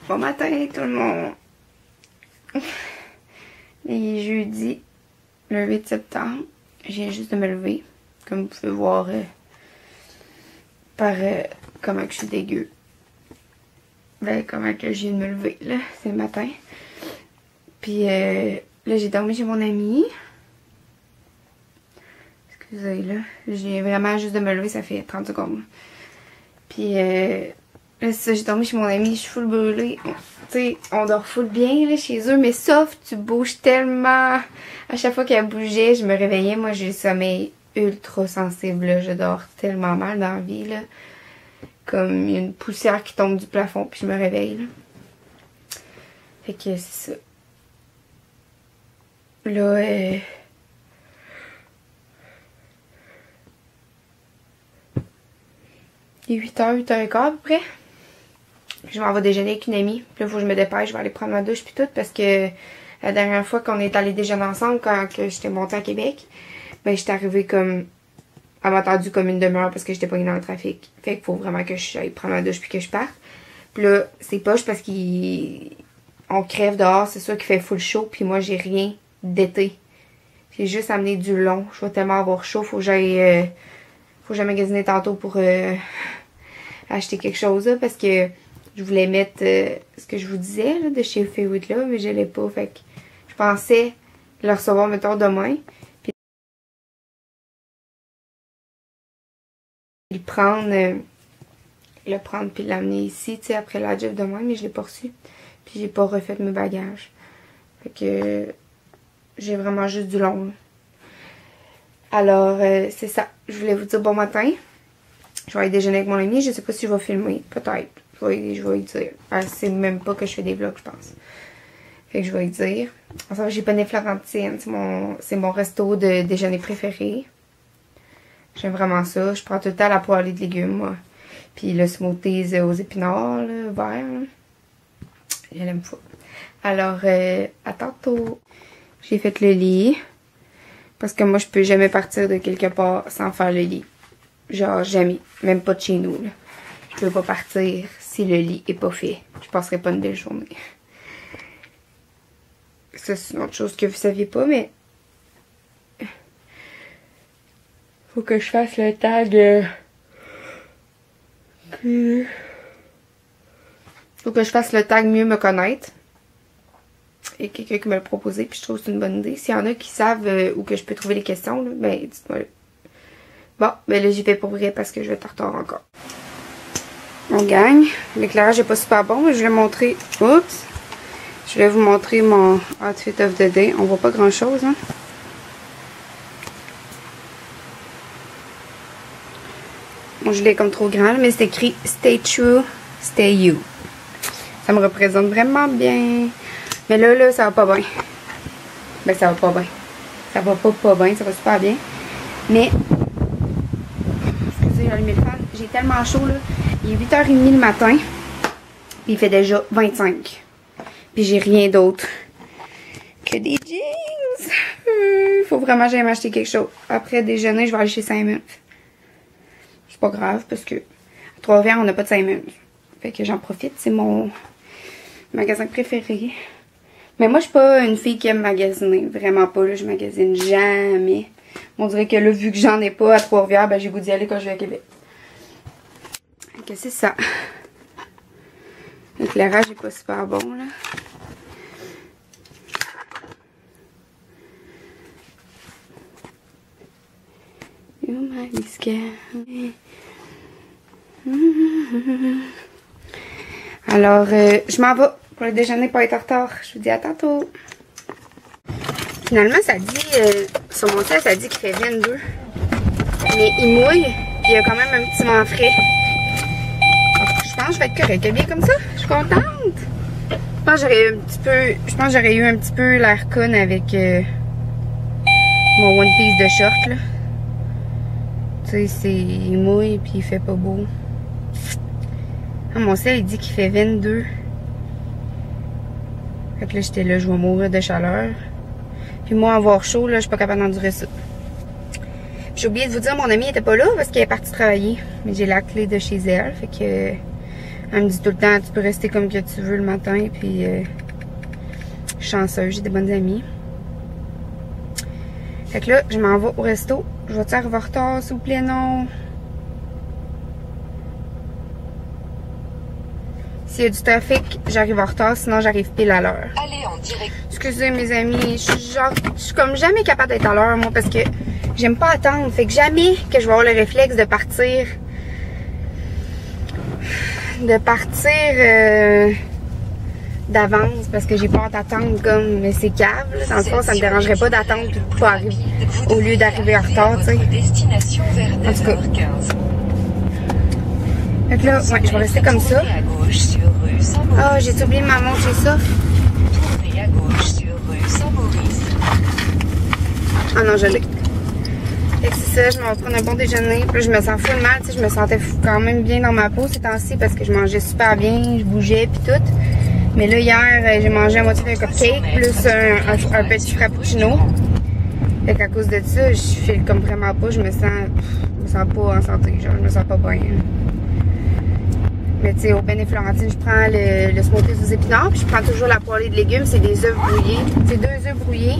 Bon matin tout le monde. Il est jeudi, le 8 septembre. Je viens juste de me lever. Comme vous pouvez voir par comment que je suis dégueu. Ben comment que je viens de me lever là, c'est le matin. Puis là j'ai dormi chez mon ami. Excusez là, j'ai vraiment juste de me lever, ça fait 30 secondes. Puis là, c'est ça, j'ai dormi chez mon ami, je suis full brûlée. Tu sais, on dort full bien là, chez eux, mais sauf tu bouges tellement. À chaque fois qu'elle bougeait, je me réveillais. Moi, j'ai le sommeil ultra sensible, là. Je dors tellement mal dans la vie, là. Comme il y a une poussière qui tombe du plafond, puis je me réveille, là. Fait que c'est ça. Là, il est 8h, 8h15 à peu près. Je m'en vais déjeuner avec une amie. Puis là, il faut que je me dépêche. Je vais aller prendre ma douche puis tout. Parce que la dernière fois qu'on est allé déjeuner ensemble, quand j'étais montée à Québec, ben j'étais arrivée comme... Elle m'a attendu comme une demi-heure parce que j'étais pognée dans le trafic. Fait qu'il faut vraiment que j'aille prendre ma douche puis que je parte. Puis là, c'est poche parce qu'on crève dehors. C'est sûr qu'il fait full chaud. Puis moi, j'ai rien d'été. J'ai juste amené du long. Je vais tellement avoir chaud. Faut que j'aille magasiner tantôt pour acheter quelque chose là, parce que je voulais mettre ce que je vous disais là, de chez Favorite là, mais je l'ai pas. Fait que je pensais le recevoir mettons demain. Puis le prendre puis l'amener ici, tu sais, après la job demain, mais je l'ai pas reçu. Puis j'ai pas refait mes bagages. Fait que j'ai vraiment juste du long là. Alors, c'est ça. Je voulais vous dire bon matin. Je vais aller déjeuner avec mon ami. Je sais pas si je vais filmer. Peut-être. Je vais lui dire. C'est même pas que je fais des vlogs, je pense. Fait que je vais lui dire. Enfin, j'ai Poney Florentine. C'est mon resto de déjeuner préféré. J'aime vraiment ça. Je prends tout le temps la poêlée de légumes, moi. Puis le smoothies aux épinards, là, vert. Là. Je l'aime pas. Alors, à tantôt. J'ai fait le lit. Parce que moi, je peux jamais partir de quelque part sans faire le lit. Genre, jamais. Même pas de chez nous, là. Je peux pas partir si le lit est pas fait. Je passerai pas une belle journée. Ça, c'est une autre chose que vous saviez pas, mais... Faut que je fasse le tag... Faut que je fasse le tag mieux me connaître. Il y a quelqu'un qui me l'a proposé, puis je trouve que c'est une bonne idée. S'il y en a qui savent où que je peux trouver les questions, là, ben dites-moi. Bon, ben là j'y vais pour vrai parce que je vais être en retard encore. On gagne. L'éclairage est pas super bon, mais je vais montrer. Oups! Je vais vous montrer mon outfit of the day. On voit pas grand chose, hein. Mon gilet est comme trop grand, mais c'est écrit Stay True, Stay You. Ça me représente vraiment bien. Mais là, ça va pas bien. Ben, ça va pas bien. Ça va pas bien, ça va super bien. Mais, excusez, j'ai allumé le fan. J'ai tellement chaud, là. Il est 8h30 le matin. Puis il fait déjà 25. Puis j'ai rien d'autre que des jeans. Faut vraiment que j'aille m'acheter quelque chose. Après déjeuner, je vais aller chez Simons. C'est pas grave, parce que à Trois-Rivières, on n'a pas de Simons. Fait que j'en profite. C'est mon magasin préféré. Mais moi, je suis pas une fille qui aime magasiner. Vraiment pas, là. Je magasine jamais. On dirait que là, vu que j'en ai pas à Trois-Rivières, ben j'ai goût d'y aller quand je vais à Québec. Donc, c'est ça. L'éclairage est pas super bon, là. You might be scared. Alors, je m'en vais pour le déjeuner pour être en retard. Je vous dis à tantôt. Finalement, ça dit, sur mon site, ça dit qu'il fait 22. Mais il mouille, puis il y a quand même un petit vent frais. Je pense que je vais être correcte. Bien comme ça, je suis contente. Je pense que j'aurais eu un petit peu l'air conne avec mon one piece de short, là. Tu sais, il mouille, puis il fait pas beau. Ah, mon ciel, il dit qu'il fait 22. Fait que là, j'étais là, je vais mourir de chaleur. Puis moi, avoir chaud, là, je suis pas capable d'endurer ça. J'ai oublié de vous dire, mon amie était pas là parce qu'elle est partie travailler. Mais j'ai la clé de chez elle. Fait que Elle me dit tout le temps, tu peux rester comme que tu veux le matin, puis chanceuse, j'ai des bonnes amies. Fait que là, je m'en vais au resto. Je vais-tu arriver en retard, s'il vous plaît, non? S'il y a du trafic, j'arrive en retard, sinon j'arrive pile à l'heure. Allez en direct. Excusez mes amis, je suis comme jamais capable d'être à l'heure, moi, parce que j'aime pas attendre. Fait que jamais que je vais avoir le réflexe de partir. D'avance, parce que j'ai peur d'attendre comme, mais c'est cave, là. Dans le fond, ça me dérangerait pas d'attendre puis de pas arriver, au lieu d'arriver en retard, tu sais. En tout cas. Fait que là, ouais, je vais rester comme ça. Ah, j'ai oublié ma montre chez ça. Ah non, je l'ai. Fait que c'est ça, je m'en vais prendre un bon déjeuner. Puis là, je me sens full mal, tu sais, je me sentais quand même bien dans ma peau ces temps-ci parce que je mangeais super bien, je bougeais puis tout. Mais là, hier, j'ai mangé à moitié d'un cupcake plus un petit frappuccino. Fait qu'à cause de ça, je file comme vraiment pas, je me sens pas en santé, genre, je me sens pas bien. Mais tu sais, au Ben et Florentine, je prends le smoothie aux épinards, puis je prends toujours la poêlée de légumes, c'est des œufs brouillés. C'est 2 œufs brouillés.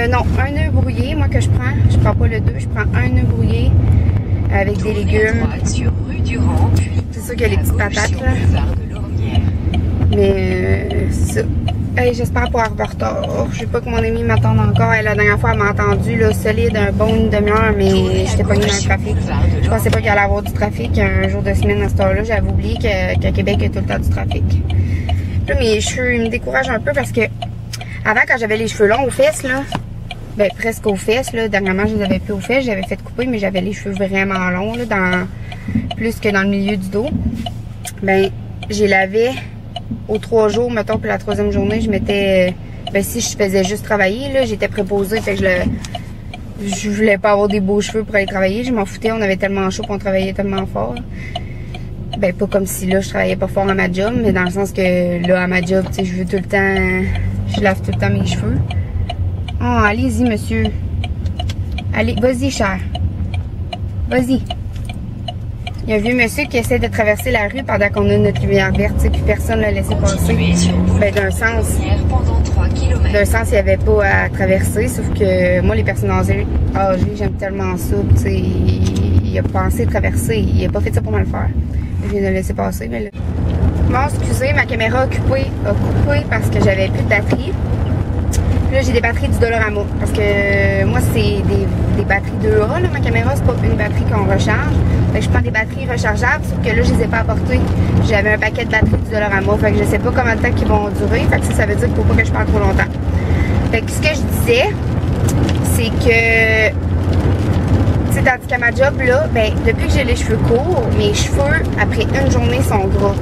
Non, un œuf brouillé, moi que je prends pas le 2, je prends un œuf brouillé avec des légumes. C'est sûr qu'il y a les petites patates là. Mais c'est ça. Hey, j'espère pas avoir de retard. Je sais pas que mon amie m'attende encore. Elle, la dernière fois, elle m'a entendu là, solide un bon une demi-heure, mais j'étais pognée dans le trafic. Je pensais pas qu'il allait avoir du trafic un jour de semaine à cette heure-là. J'avais oublié qu'à Québec, il y a tout le temps du trafic. Là, mes cheveux, ils me découragent un peu parce que avant, quand j'avais les cheveux longs aux fesses, là, ben presque aux fesses, là, dernièrement, je les avais plus aux fesses, j'avais fait couper, mais j'avais les cheveux vraiment longs, là, plus que dans le milieu du dos. Ben, j'ai lavé aux 3 jours, mettons, puis la 3e journée, je m'étais, ben si je faisais juste travailler, là, j'étais préposée, fait que je voulais pas avoir des beaux cheveux pour aller travailler, je m'en foutais, on avait tellement chaud qu'on travaillait tellement fort. Ben, pas comme si là, je travaillais pas fort à ma job, mais dans le sens que là, à ma job, tu sais, je veux tout le temps, je lave tout le temps mes cheveux. Oh, allez-y, monsieur. Allez, vas-y, cher. Vas-y. Il y a un vieux monsieur qui essaie de traverser la rue pendant qu'on a notre lumière verte, tu sais, puis personne ne l'a laissé passer. Ben, d'un sens, il n'y avait pas à traverser, sauf que moi, les personnes âgées, j'aime tellement ça, tu sais, il a pensé traverser, il a pas fait ça pour me le faire. Je viens de le laisser passer, mais là... Bon, excusez, ma caméra a coupé parce que j'avais plus de batterie. Puis là, j'ai des batteries du Dollarama. Parce que moi, c'est des batteries 2A, là, ma caméra, c'est pas une batterie qu'on recharge. Fait que je prends des batteries rechargeables, sauf que là, je les ai pas apportées. J'avais un paquet de batteries du Dollarama. Fait que je sais pas combien de temps qu'ils vont durer. Fait que ça veut dire qu'il faut pas que je parle trop longtemps. Fait que ce que je disais, c'est que... Tu sais, tandis qu'à ma job, là, ben, depuis que j'ai les cheveux courts, mes cheveux, après une journée, sont gras.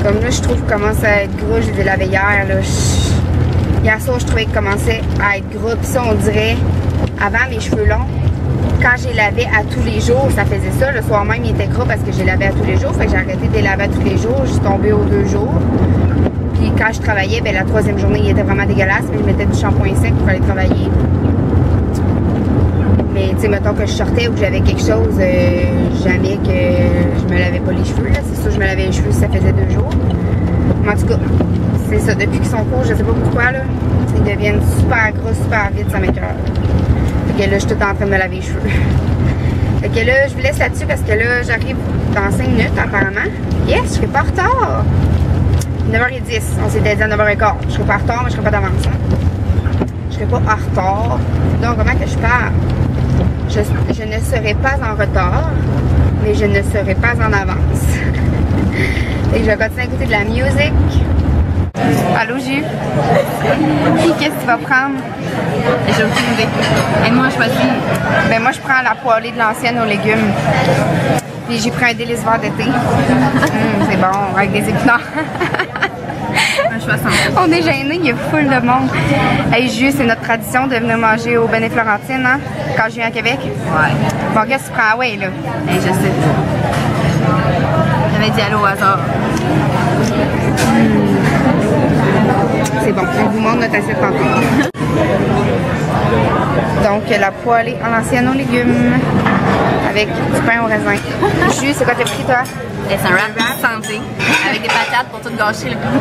Comme là, je trouve qu'ils commencent à être gras. Je les ai lavés hier, là. Hier soir, je trouvais qu'ils commençaient à être gras. Puis ça, on dirait, avant mes cheveux longs, quand j'ai lavé à tous les jours, ça faisait ça. Le soir même, il était gras parce que j'ai lavé à tous les jours. Fait que j'ai arrêté de les laver à tous les jours. Je suis tombée aux 2 jours. Puis quand je travaillais, ben, la 3e journée, il était vraiment dégueulasse. Mais je mettais du shampoing sec pour aller travailler. Mais tu sais, mettons que je sortais ou que j'avais quelque chose, jamais que je me lavais pas les cheveux. C'est sûr, je me lavais les cheveux si ça faisait 2 jours. Mais en tout cas, c'est ça. Depuis qu'ils sont courts, je sais pas pourquoi, là, ils deviennent super gros, super vite, ça m'écoeure. Fait que là, je suis tout en train de me laver les cheveux. Fait que là, je vous laisse là-dessus parce que là, j'arrive dans 5 minutes, apparemment. Yes, je serai pas en retard. 9h10, on s'était dit à 9h15. Je serai pas en retard, mais je serai pas d'avance. Hein? Je serai pas en retard. Donc, comment que je parle? Je ne serai pas en retard, mais je ne serai pas en avance. Et je vais continuer à écouter de la musique. Allô, Jules? Qu'est-ce que tu vas prendre? J'ai aucune idée. Et moi, je choisis. Ben moi, je prends la poêlée de l'ancienne aux légumes. Puis j'ai pris un délice vert d'été. C'est bon, avec des épinards. On est gênés, il y a full de monde. Hey, Jules, c'est notre tradition de venir manger au Ben et Florentine, hein? Quand je viens à Québec. Ouais. Bon, qu'est-ce que tu prends? Ouais, là. Hey, je sais. J'avais dit allô au hasard. C'est bon, on vous montre notre assiette tantôt. Donc, la poêlée en l'ancienne aux légumes avec du pain au raisin. Jus, c'est quoi t'as pris toi? C'est un wrap santé avec des patates pour tout gâcher le goût.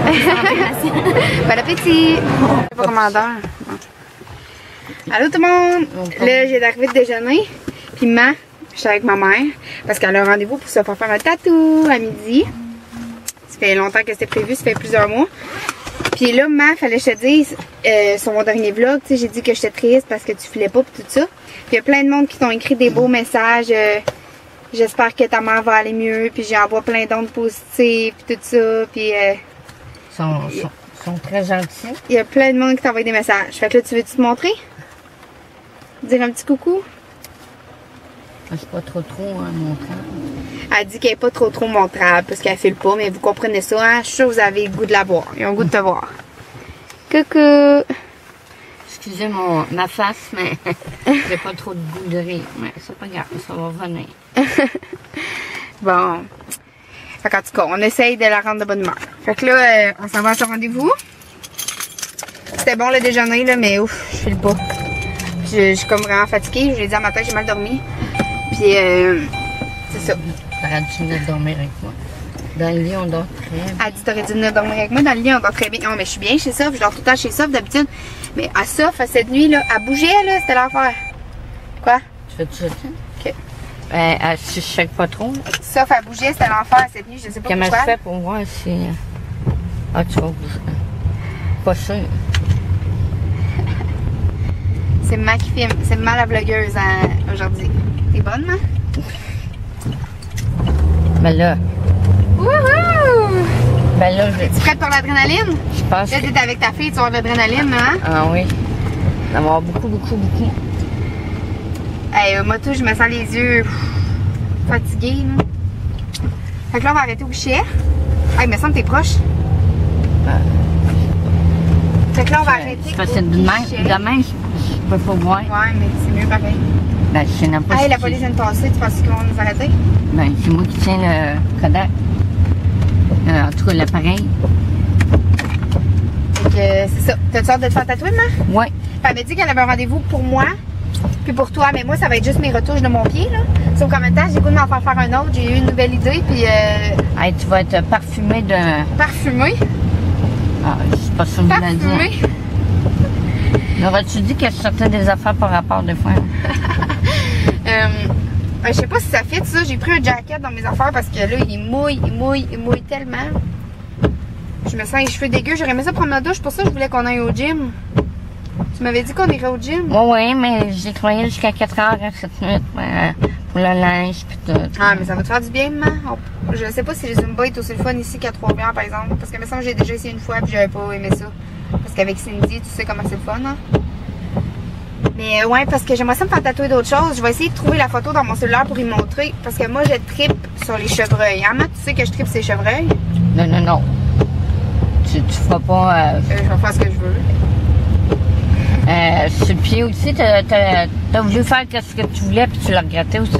Bon appétit! Pas commandeur. Allô tout le monde! Là, j'ai d'arriver de déjeuner. Puis je suis avec ma mère parce qu'elle a un rendez-vous pour se faire faire un tatou à midi. Ça fait longtemps que c'était prévu, ça fait plusieurs mois. Puis là, fallait que je te dise, sur mon dernier vlog, tu sais, j'ai dit que j'étais triste parce que tu filais pas pis tout ça. Puis il y a plein de monde qui t'ont écrit des beaux messages. J'espère que ta mère va aller mieux. Puis j'envoie plein d'ondes positives pis tout ça. Puis sont très gentils. il y a plein de monde qui t'envoie des messages. Fait que là, tu veux-tu te montrer? Dire un petit coucou? C'est pas trop montrable. Elle dit qu'elle est pas trop montrable parce qu'elle file pas, mais vous comprenez ça, hein? Je suis sûre que vous avez le goût de la voir. Ils ont le goût de te voir. Coucou! Excusez ma face, mais j'ai pas trop de goût de rire. Mais c'est pas grave, ça va revenir. Bon. Fait qu'en tout cas, on essaye de la rendre de bonne humeur. Fait que là, on s'en va à son rendez-vous. C'était bon le déjeuner, là, mais ouf, je file pas. Je suis comme vraiment fatiguée. Je lui ai dit à matin, j'ai mal dormi. Puis, c'est ça. T'aurais dû venir dormir avec moi. Dans le lit, on dort très bien. Elle dit, t'aurais dû venir dormir avec moi. Dans le lit, on dort très bien. Non, mais je suis bien chez Soph. Je dors tout le temps chez Soph d'habitude. Mais à Soph, cette nuit, là, elle bougeait, là. C'était l'enfer. Quoi? Tu fais tout ça? OK. Si je shake pas trop. Soph, elle bougeait. C'était l'enfer cette nuit. Je sais pas Comment pourquoi. je fais pour voir si... Ah, tu vas bouger. Pas sûr. C'est Ma qui filme. C'est Ma la vlogueuse aujourd'hui. T'es bonne, Ma? Ben là... Wouhou! Ben là, Es-tu prête pour l'adrénaline? je pense Là, que... t'es avec ta fille, tu vas avoir de l'adrénaline, hein? Ah oui. Ça va avoir beaucoup. Hey, moi, tout, je me sens les yeux fatigués, là. Fait que là, on va arrêter au guichet. Hey, il me semble que t'es proche. Fait que là, on va arrêter. C'est parce que demain, je peux pas voir. Ouais, mais c'est mieux pareil. Ben, je sais même pas Hey, si la police vient de passer, tu penses qu'ils vont nous arrêter? Ben, c'est moi qui tiens le Kodak. En tout cas, l'appareil. Fait que c'est ça. T'as-tu hâte de te faire tatouer, ma? Ouais. Elle m'a dit qu'elle avait un rendez-vous pour moi, puis pour toi. Mais moi, ça va être juste mes retouches de mon pied, là. Sauf qu'en même temps, j'ai le goût de m'en faire un autre. J'ai eu une nouvelle idée, puis Hey, tu vas être parfumé de... parfumé. Ah, je suis pas sûre de la dire. Parfumé. Aurais-tu dit qu'elle sortait des affaires par rapport des fois? Je sais pas si ça fit ça. J'ai pris un jacket dans mes affaires parce que là, il mouille tellement. Je me sens les cheveux dégueux. J'aurais aimé ça prendre ma douche. Pour ça, je voulais qu'on aille au gym. Tu m'avais dit qu'on irait au gym? Oui, mais j'ai travaillé jusqu'à 4 heures cette nuit pour le linge pis tout. Ah, mais ça va te faire du bien, maman. Je sais pas si les Zumba est aussi le fun ici qu'à Trois-Rivières, par exemple. Parce que, me semble, j'ai déjà essayé une fois et j'avais pas aimé ça. Parce qu'avec Cindy, tu sais comment c'est le fun, hein? Mais ouais, parce que j'aimerais ça me faire tatouer d'autres choses. Je vais essayer de trouver la photo dans mon cellulaire pour y montrer. Parce que moi, je trippe sur les chevreuils. Hein, tu sais que je trippe sur les chevreuils? Non. Tu feras pas... Je vais faire ce que je veux. Sur le pied aussi, t'as voulu faire ce que tu voulais puis tu l'as regretté aussi.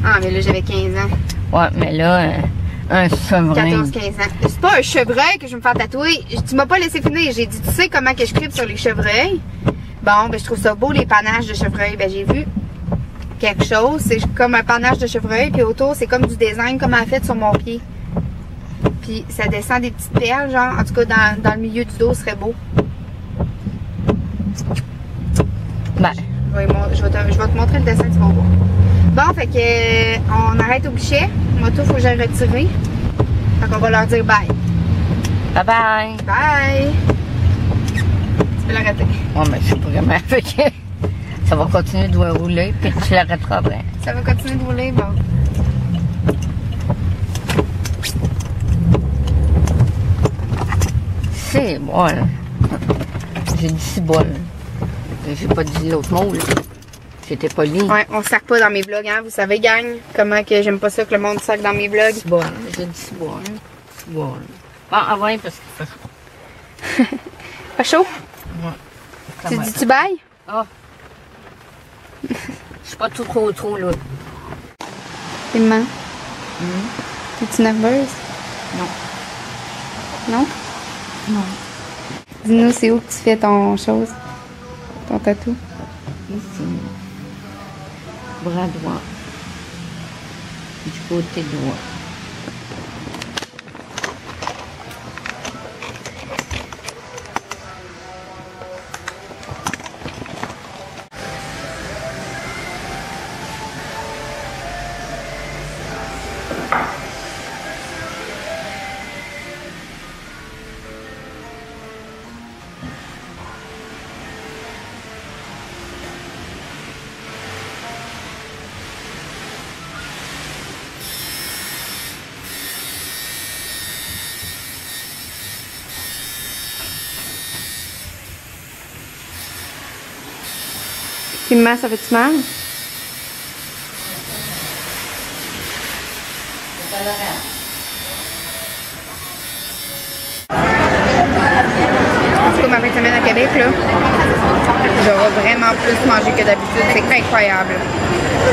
Ah, mais là, j'avais 15 ans. Ouais, mais là, un chevreuil. 14-15 ans. C'est pas un chevreuil que je vais me faire tatouer. Tu m'as pas laissé finir. J'ai dit, tu sais comment que je trippe sur les chevreuils? Bon, ben je trouve ça beau, les panaches de chevreuil. Ben j'ai vu quelque chose. C'est comme un panache de chevreuil. Puis autour, c'est comme du design, comme elle a fait sur mon pied. Puis ça descend des petites perles, genre. En tout cas, dans le milieu du dos, ce serait beau. Ben. Je vais te montrer le dessin, tu vas voir. Bon, fait que on arrête au guichet. Moi, tout, faut que j'aille retirer. Fait qu'on va leur dire bye. Bye bye. Bye. Tu peux l'arrêter. Ouais, mais je sais pas comment. Fait que ça va continuer de rouler, puis tu l'arrêteras après. Ça va continuer de rouler, bon. C'est bon. J'ai dit c'est bon. J'ai pas dit l'autre mot, là. J'étais poli. Ouais, on sac pas dans mes vlogs, hein. Vous savez, gang, comment que j'aime pas ça que le monde sac dans mes vlogs. C'est bon. J'ai dit c'est bon. C'est bon. Bon, avant, parce qu'il fait chaud. Pas chaud? Ouais. Tu dis-tu bye? Ah. Je suis pas trop, là. Comment? Es-tu nerveuse? Non. Non? Non. Dis-nous, c'est où que tu fais ton chose? Ton tatou? Ici. bras droit. Du côté droit. Maman, ça fait-tu mal? En tout cas, ma fin de semaine à Québec, là, j'aurai vraiment plus mangé que d'habitude. C'est incroyable.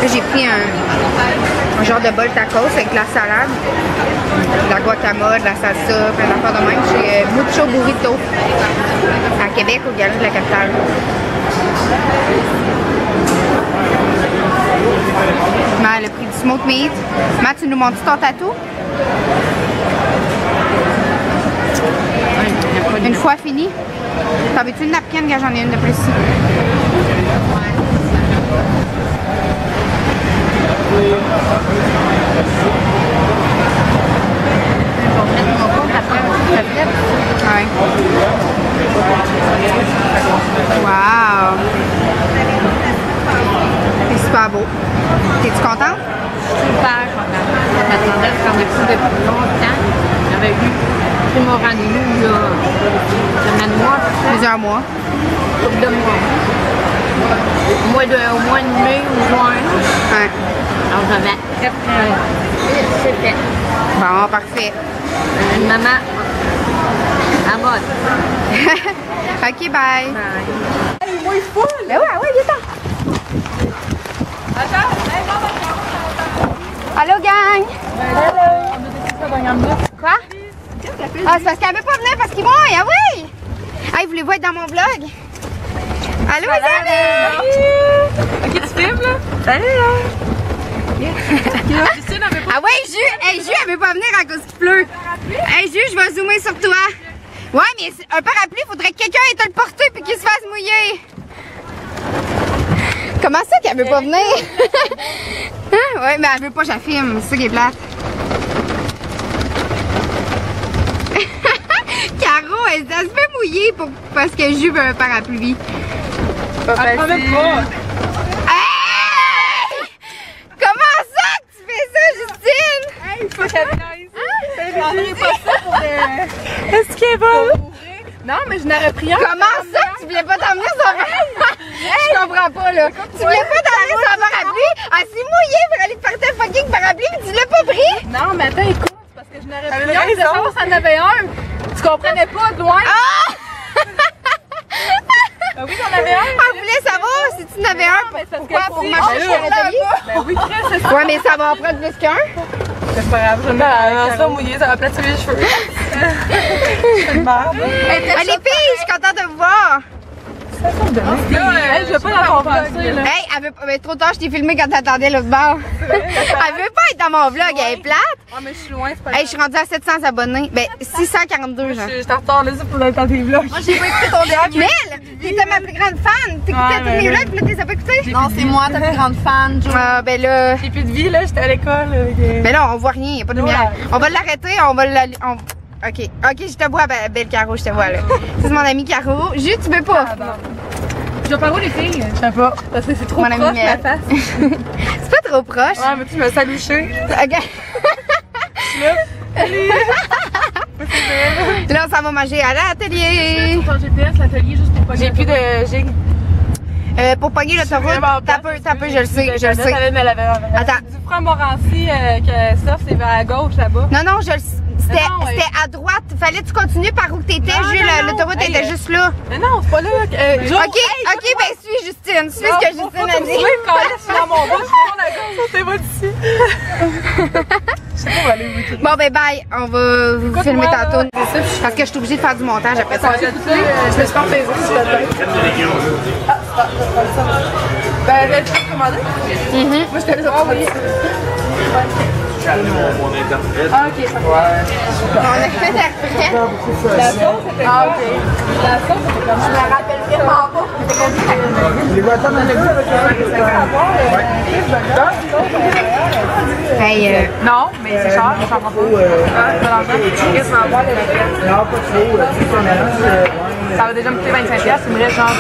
Là, j'ai pris un genre de bol tacos avec de la salade, de la guacamole, de la salsa, plein d'affaires de même. J'ai mucho burrito à Québec, au Galerie de la Capitale. Le prix du smoke meat. Matt, tu nous montres ton tatou? Une fois fini. T'en veux-tu une napkin? J'en ai une de plus ici. Ouais. Wow! C'est super beau. T'es-tu contente? Super contente. J'attendais de faire des coups depuis longtemps. J'avais pris mon rendez-vous là, semaine mois. Plusieurs mois. Couple de mois. Au mois de mai ou juin. Ouais. Alors j'avais c'est fait. Bon, parfait. Une maman à mode. Ok, bye. Bye. Moi, il faut. Ben ouais, il est temps. Allô, gang! Quoi? Ah, c'est parce qu'elle veut pas venir parce qu'ils vont. Ah oui! Hey, voulez-vous être dans mon vlog? Allô, Isabelle! Ok, tu filmes là? Salut là! Ah ouais, Jus! Hey, Jus, elle veut pas venir à cause qu'il pleut. Hey, Jus, je vais zoomer sur toi. Ouais, mais un parapluie, faudrait que quelqu'un ait te le porter puis qu'il se fasse mouiller. Comment ça qu'elle veut pas venir? Hein? Ouais, mais elle veut pas que je la filme, c'est ça qui est plate. Caro, elle se fait mouiller parce que Jus veut un parapluie. Pas facile. Hey! Comment ça que tu fais ça, Justine? Hey, il faut qu'elle vienne ici. Je prendrai pas ça pour Est-ce qu'elle va? Non, mais je n'aurais pris un. Comment ça que tu voulais pas t'emmener sur un parapluie? Je comprends pas, là. Tu voulais pas t'emmener sur un parapluie? Elle s'est mouillée pour aller te porter un fucking parapluie, mais tu l'as pas pris? Non, mais attends, écoute, c'est parce que je n'aurais pris un. Je savais pas si en avait un. Tu comprenais pas de loin. Ah! Ben oui, j'en avais un. Elle voulait savoir si tu en avais un. Pourquoi? Pour marcher sur l'atelier? Ben oui, Chris, c'est ça. Ouais, mais ça va en prendre plus qu'un. C'est pas grave, je me ça mouillé, ça va placer les cheveux. C'est une merde. Allez, filles, je suis contente de vous voir. Hey, je veux pas dans mon vlog. Hey, elle veut pas. Mais trop tard, je t'ai filmé quand t'attendais l'autre bord. Elle veut pas être dans mon vlog, elle est plate. Ah, mais je suis loin, c'est pas Hey, je suis rendue à 700 abonnés. Ben, 642, genre. Je t'en retard là pour le temps des vlogs. Moi, j'ai pas écouté ton dernier. Mel, t'étais ma plus grande fan. T'écoutais tous mes vlogs, mais t'es pas écouté? Non, c'est moi, ta plus grande fan. Ah, ben là. J'ai plus de vie, là, j'étais à l'école. Ben là, on voit rien, y'a pas de lumière. On va l'arrêter, on va la. Ok, je te vois, belle Caro, je te vois là. C'est mon ami Caro. Juste, tu veux pas? Je vais pas où les filles? Je sais pas. Parce que c'est trop Mon proche, ami ma Mel. face. C'est pas trop proche. Ouais, mais tu me sens louchée. Ok. Là, on s'en va manger à l'atelier. Ton GPS, l'atelier, juste pour pogner. J'ai plus de. Pour pogner l'autoroute, t'as peu, je le sais, je le sais. Attends. Du frein Morancy, que ça, c'est vers la gauche là-bas. Non, je le sais. C'était à droite. Fallait que tu continues par où t'étais. L'autoroute était juste là. Mais non, c'est pas là. Ok, ben suis Justine. Suis ce que Justine a dit. Oui, quand je suis dans mon bas, je tourne à gauche, c'est pas d'ici. Je sais pas où aller. Bon, ben bye. On va vous filmer tantôt. Parce que je suis obligée de faire du montage après ça. Je me suis pas plaisir sur la tête. Ben, l'as-tu commandé? Moi, je t'ai déjà envoyé. Mon interprète. Ah, ok. On a fait interprète. La sauce, c'était quoi? Ah, ok. La sauce, c'était comme ça. Je me rappelle vraiment pas. C'était comme ça. Les voitures dans le goût avec Hey, Non, mais c'est cher, je comprends pas. Qu'est-ce qu'on va voir les maquettes? Non, pas trop. Ça va déjà me coûter 25$, il me reste genre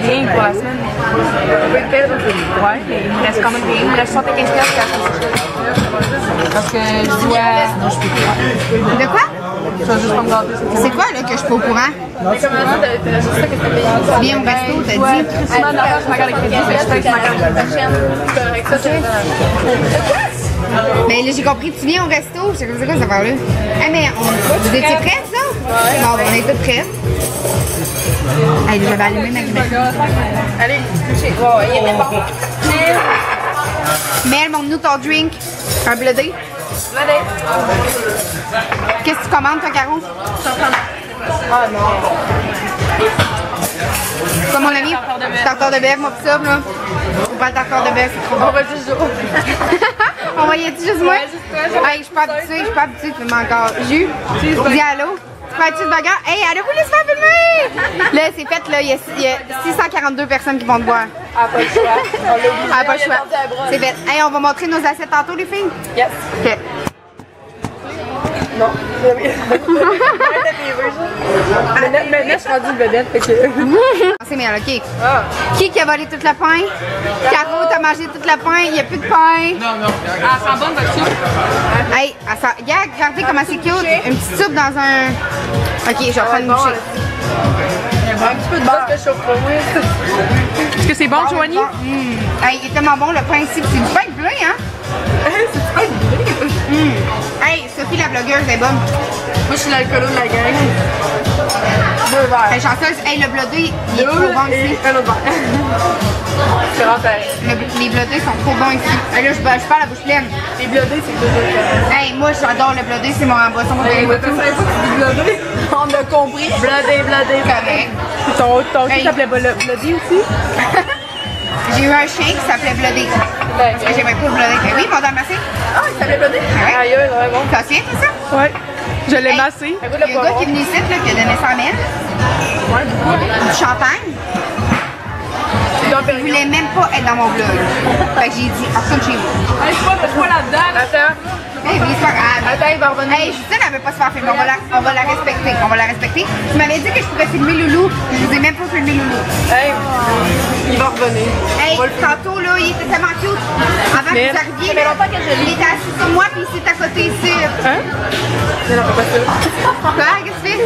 rien pour la semaine. Ouais, mais il me reste quand même rien. Il me reste 75$. Parce que je dois. Non, je peux pas. de quoi? Je dois juste pas me gâter. C'est quoi là que je suis pas au courant? Mais comment ça, t'as juste ça que t'as payé? Viens au resto, t'as dit? Tristement, d'argent sur ma carte de crédit, fait que je paye sur ma carte de crédit. Avec ça, c'est Mais là, j'ai compris, tu viens au resto. C'est quoi cette affaire-là? Ah, mais vous étiez prêts, ça? Bon, on est toutes prêtes. Hey, je vais allumer ma lumière. Allez, couchez. Ouais, il était bon. Mel, montre-nous ton drink. Un blodé. Allez. Qu'est-ce que tu commandes, toi, Caro? Ah non. Comme mon ami, tartare de bœuf, moi pis ça, là. Ou pas le tartare de bœuf, c'est trop bon. On va juste jouer. On va y être juste moi? Ouais, juste toi. Hey, je suis pas habituée, tu me manques encore. Jus, dis allô? Tu peux être bagarre? Hey, allez, vous laissez faire filmer! Là, c'est fait, là, il y a 642 personnes qui vont te voir. Ah, pas le choix. On l'a oublié. Ah, pas le choix. C'est fait. Hey, on va montrer nos assiettes tantôt, les filles? Yes. Ok. Non. Maintenant, je suis rendue une vedette, fait que... C'est bien, ok. Ah. Qui a volé tout le pain? Caro, t'as mangé tout le pain, il n'y a plus de pain. Non, non. Ah, ça sent bonne votre soupe. Hey, regarde, regardez comment c'est cute. Une petite soupe dans un... Ok, je vais prendre une bouchée. Un petit peu de beurre. Est-ce que c'est bon, Joanie? Hey, il est tellement bon le pain ici. C'est du pain bleu, hein? C'est pas une idée. Hey, Sophie la blogueuse est bonne. Moi, je suis l'alcoolo de la gang. 2 verres. Elle est chanceuse. Hey, le blodé, il est trop bon ici. Et un autre verre. C'est rentré. Les blodés sont trop bons ici. Hey, là, je parle la bouche pleine. Les blodés, c'est toujours ça. Hey, moi, j'adore le blodé. C'est mon boisson préférée. Ouais, tu savais pas que tu dis blodé? On a compris. Blodé, blodé. Correct. Ton Hey. fils s'appelait blodé aussi? J'ai eu un chien qui s'appelait Blodé. Parce que j'aimais pas le blodé. Mais oui, mon dame massé. Ah, il s'appelait blodé? Ouais. Aïe, ouais, bon. T'as su, ça? Ouais. Je l'ai Hey, massé. il y a un gars qui est venu ici, là, qui a donné 100 000. Du champagne. Il voulait même pas être dans mon blog. Fait que j'ai dit, retourne chez vous. Hey, je vois là-dedans. Attends. Hey, oui, c'est pas grave. Attends, il va revenir. Hey, Justine, elle veut pas se faire filmer. On va la respecter. On va la respecter. Tu m'avais dit que je pourrais filmer Loulou. Je vous ai même pas filmé Loulou. Hey, il va revenir. Hey, tantôt, là, il était tellement cute. Avant que Mais- vous arriviez, ça fait longtemps que je l'ai. il était assis sur moi, puis il s'est à côté ici. Hein? Non, pas ça. Quoi? Qu'est-ce que tu fais?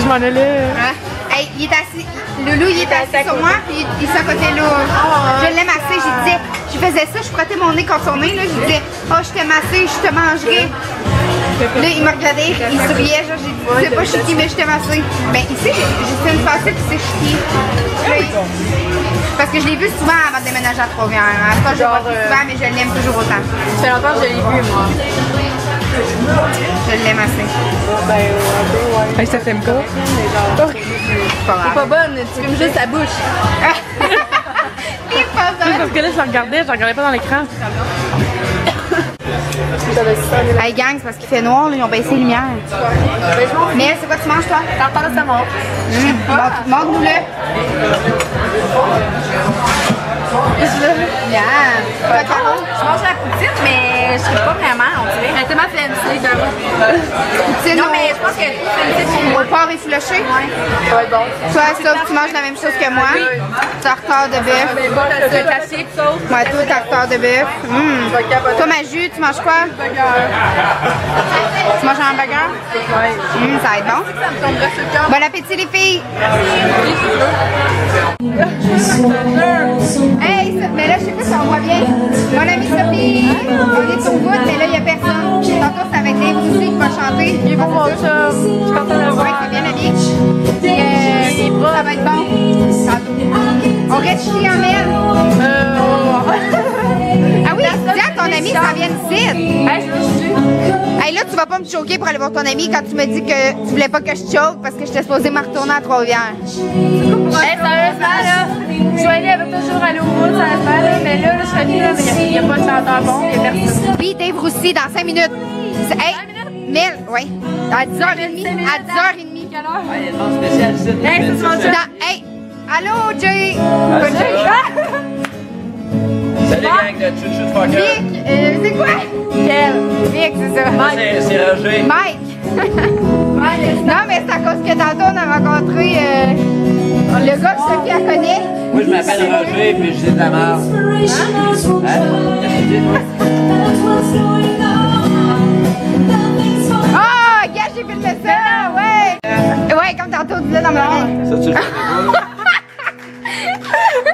Je m'en allais. Hein? Hey, il est assis. Loulou, il était assis sur moi, puis il s'est à côté là. Je l'aime assez. Je faisais ça, je frottais mon nez contre son nez, là. Je disais, oh, je t'ai massé, je te mangerai. Là, il me regardait, il souriait, genre, j'ai dit, c'est pas chiqui, mais je t'ai massé. Ben, ici, j'ai fait une facette, puis c'est chiqui. Parce que je l'ai vu souvent avant de déménager à Trois-Rivières. Hein. Pas, je le vois plus souvent, mais je l'aime toujours autant. Ça fait longtemps que je l'ai vu, moi. Je l'aime assez. Hey, ça t'aime pas? C'est pas grave. Pas bonne, tu filmes juste ta bouche. Il est pas Juste bon. parce que là, je regardais pas dans l'écran. Hey gang, c'est parce qu'il fait noir, là, ils ont baissé les lumières. Mais c'est quoi tu manges toi? Tartare de saumon. Montre-nous-le. Bien. D'accord. Je mange la poutine, mais je sais pas vraiment, on dirait. Elle est tellement fancy, j'avoue. Poutine Non, mais je pense qu'elle est trop fancy pour moi. au porc effiloché. Ça va être bon. Toi, ça, tu manges la même chose que moi. Tartare de bœuf. C'est classique, sauce. Moi, toi, tartare de bœuf. Toi, ma jus, tu manges quoi? Tu manges un hamburger? Ça va être bon. Ça me tomberait sur le cœur. Bon appétit, les filles! Hey, mais là, je sais pas si on voit bien. Mon amie Sophie, on est au bout, mais là, il n'y a personne. Tantôt, c'est avec Dave aussi qui va chanter. Il est bon, mon chum. Je suis contente de le voir. Il est bien habillé. Puis, ça va être bon. Tantôt. On reste ici en mer. Ah oui, dis à ton ami ça vient ici. Hey, je Hey, là, tu vas pas me choquer pour aller voir ton ami quand tu m'as dit que tu voulais pas que je choque parce que j'étais supposée me retourner à Trois-Rivières. Hey, sérieusement, là, je vais aller avec toujours aller au route, ça va faire, là, mais là, je serais là, mais il n'y a pas de chanteur bon, il y a personne. Puis Dave Roussy dans 5 minutes. Hey, Mel, oui. À 10h30. À 10h30. Quelle heure? Ouais, il y a un spécial site. Hey, c'est mon job. Hey, allô, Jay. Salut, Jay. Salut, gang de Chouchou de Fucker. Vic, c'est quoi? Quelle? Vic, c'est ça. C'est Roger. Mike. Non, mais c'est à cause que tantôt on a rencontré le gars que Sophie elle connaît. Moi, je m'appelle Roger, puis je dis de la merde. Hein? Qu'est-ce que tu dis, toi? Ah, gars, j'ai filmé ça, ouais. Ouais, comme tantôt, tu disais dans ma oreille. Ça, tu le fais pas?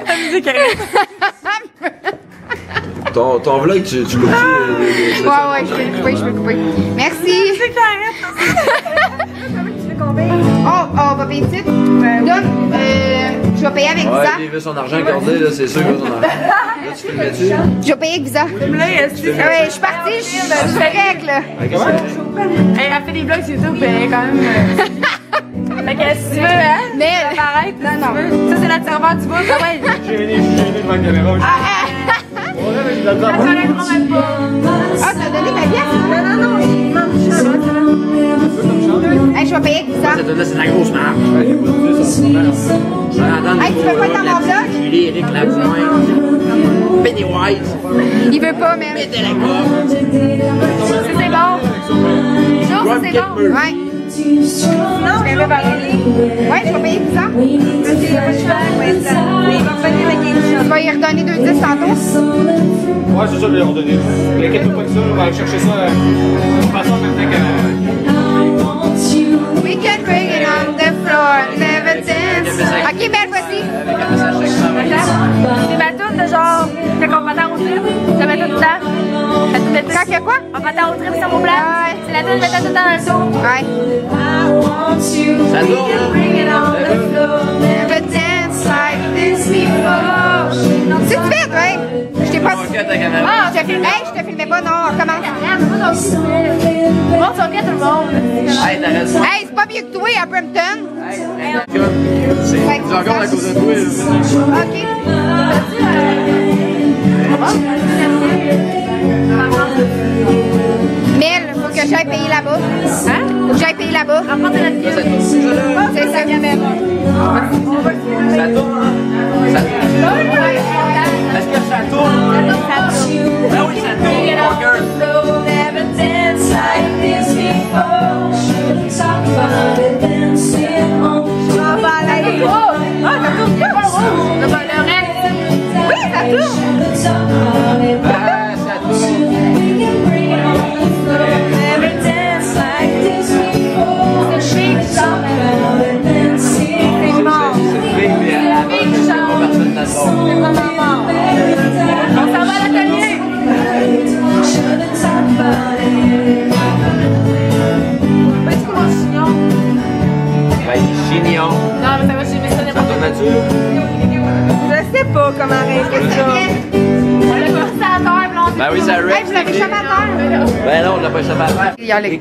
La musique arrive. Ton vlog, tu coupes-tu? Ouais, je peux le couper. Merci. C'est que t'arrêtes. Tu fais combien? On va payer ici. Donc, je vais payer avec Ouais, Visa. il veut son argent accordé, là, c'est sûr qu'il veut son argent. Là, tu filmes-tu? Je vais payer avec Visa. Ouais, je suis partie, je suis correcte, là. Hey, elle fait des vlogs sur YouTube, ben quand même. Fait que si tu veux, hein? Mais. Arrête, non. Ça, c'est la serveur du bout, ça va être. J'ai aidé devant la caméra. Ah, t'as donné ma pièce? Non. Hey, je vais payer avec Visa. Cette là, c'est de la grosse marque. Hey, tu veux pas être dans mon vlog? Julie, Eric Lapointe, Pennywise, Il veut pas, mais. Télécom. Ça, c'est bon. Non, ça, c'est bon. Ouais. Non, je vais parler. Ouais, je vais payer Visa. Tu vas y redonner 2,10 tantôt? Ouais, c'est ça, je vais leur donner. Inquiète-toi pas que ça, on va aller chercher ça. On va faire ça en même temps que. We can bring it on the floor, never dance. Ok, belle, voici. C'est ma toune de genre, quand on va au trip, ça met tout le temps. La toune de trip. Quand il y a quoi? On va au trip, c'est mon plan. C'est la toune de mettre tout le temps dans le dos. Ouais. Ça tourne, hein? Never dance like this before. C'est tu fais, ouais? Je t'ai pas. Ta caméra. Ah, je te filmais. Hey, je te filmais pas, non, on recommence. Montre son pied à tout le monde. Hey, t'arrêtes ça. Hey, c'est pas mieux que toi à Brampton. C'est encore à cause de toi. là. Ok. Mel, faut que j'aille payer là-bas. Hein? Faut que j'aille payer là-bas. Rapporte la pièce. C'est ça. Ça tourne, hein? Ça tourne. Est-ce que ça tourne? Ah oui, ça tourne. Fucker. Ah, ça tourne bien, pas le rose. Le reste. Oui, ça tourne. Ah, ça tourne. C'est chic, ça. C'est mort. C'est fake, mais à la base, c'est pas personne dans le C'est monde. vraiment mort. On s'en va à l'atelier. Vas-y, comment chignon? Ben, chignon. Non, mais ça va chez mes Ça tourne là-dessus? Je sais pas comment arrêter ça. On l'a forcé à terre, puis on Ben oui, ça Hey, reste. vous l'avez échappé à terre. Ben non, on l'a pas échappé à terre. Il y a les-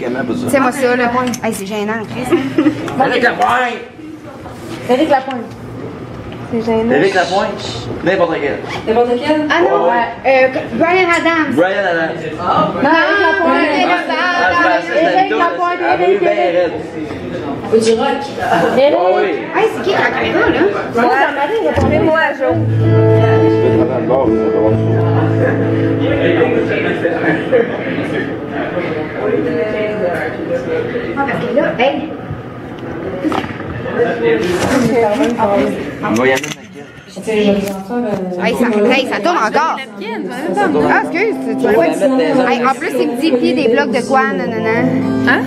C'est moi ça, là. Hey, c'est gênant, Chris. Avec la pointe! Éric Lapointe. C'est gênant. Avec la pointe! N'importe quel. Ah non, Ouais. Brian Adams. Brian Adams. Non, Éric Lapointe. Éric Lapointe. Du rock. Oui. Hey, c'est qui la caméra, là? Répondez-moi, Jo. Ah, parce que là, hey. On va y aller, Hey, ça tourne encore. Ah, excuse, tu vois. Hey, en plus, il me dit, puis des blocs de quoi, nanana. Hein?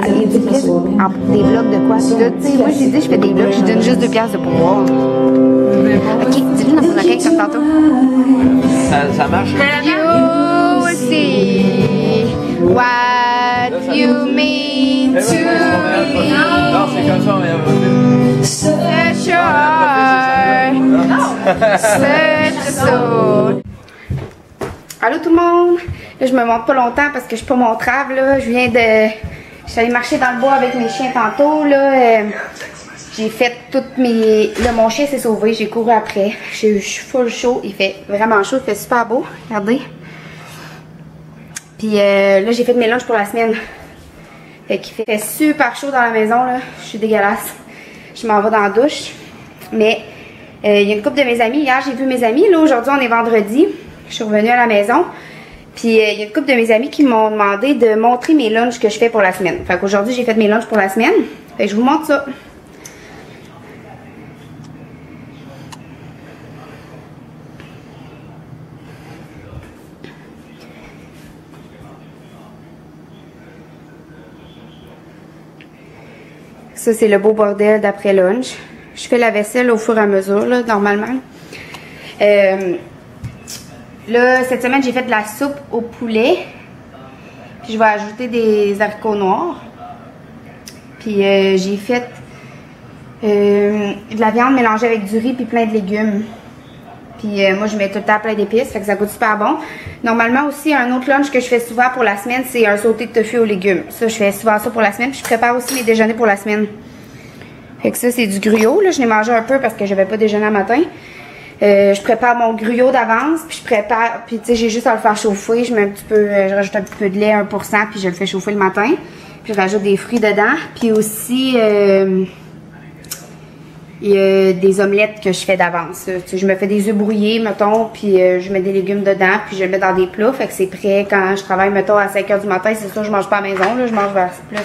Il dit, des blocs de quoi? Puis là, tu sais, moi, j'ai dit, je fais des blocs, je donne juste 2 piastres de pourboire. Ok, dis-le dans mon oreille comme tantôt. Ça marche? You see what you mean to me. Non, c'est comme ça, The shore, such a soul. Allô tout le monde, Là, je me montre pas longtemps parce que je suis pas montrable, là. Je suis allée marcher dans le bois avec mes chiens tantôt, là. J'ai fait toutes mes... Là, mon chien s'est sauvé, j'ai couru après. Je suis full chaud, il fait vraiment chaud, il fait super beau. Regardez. Puis là, j'ai fait mes lunchs pour la semaine. Fait qu'il fait super chaud dans la maison, là. Je suis dégueulasse. Je m'en vais dans la douche. Mais il y a une couple de mes amis. Hier, j'ai vu mes amis. Là, aujourd'hui, on est vendredi. Je suis revenue à la maison. Puis il y a une couple de mes amis qui m'ont demandé de montrer mes lunchs que je fais pour la semaine. Fait qu'aujourd'hui, j'ai fait mes lunchs pour la semaine. Fait que je vous montre ça. Ça, c'est le beau bordel d'après lunch. Je fais la vaisselle au fur et à mesure, là, normalement. Là, cette semaine, j'ai fait de la soupe au poulet. Puis je vais ajouter des haricots noirs. Puis j'ai fait de la viande mélangée avec du riz puis plein de légumes. Puis moi, je mets tout le temps plein d'épices, fait que ça goûte super bon. Normalement aussi, un autre lunch que je fais souvent pour la semaine, c'est un sauté de tofu aux légumes. Ça, je fais souvent ça pour la semaine. Puis je prépare aussi mes déjeuners pour la semaine. Fait que ça, c'est du gruyot. Là, je l'ai mangé un peu parce que je n'avais pas déjeuné à matin. Je prépare mon gruyot d'avance, puis je prépare, puis tu sais, j'ai juste à le faire chauffer. Je mets un petit peu, je rajoute un petit peu de lait, 1%, puis je le fais chauffer le matin. Puis je rajoute des fruits dedans. Puis aussi... il y a des omelettes que je fais d'avance. Je me fais des œufs brouillés, mettons, puis je mets des légumes dedans, puis je le mets dans des plats. Fait que c'est prêt quand je travaille, mettons, à 5 h du matin. C'est sûr, je mange pas à la maison. Là, je mange vers plus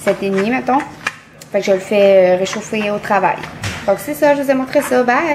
7h30, mettons. Fait que je le fais réchauffer au travail. Donc c'est ça, je vous ai montré ça. Bye!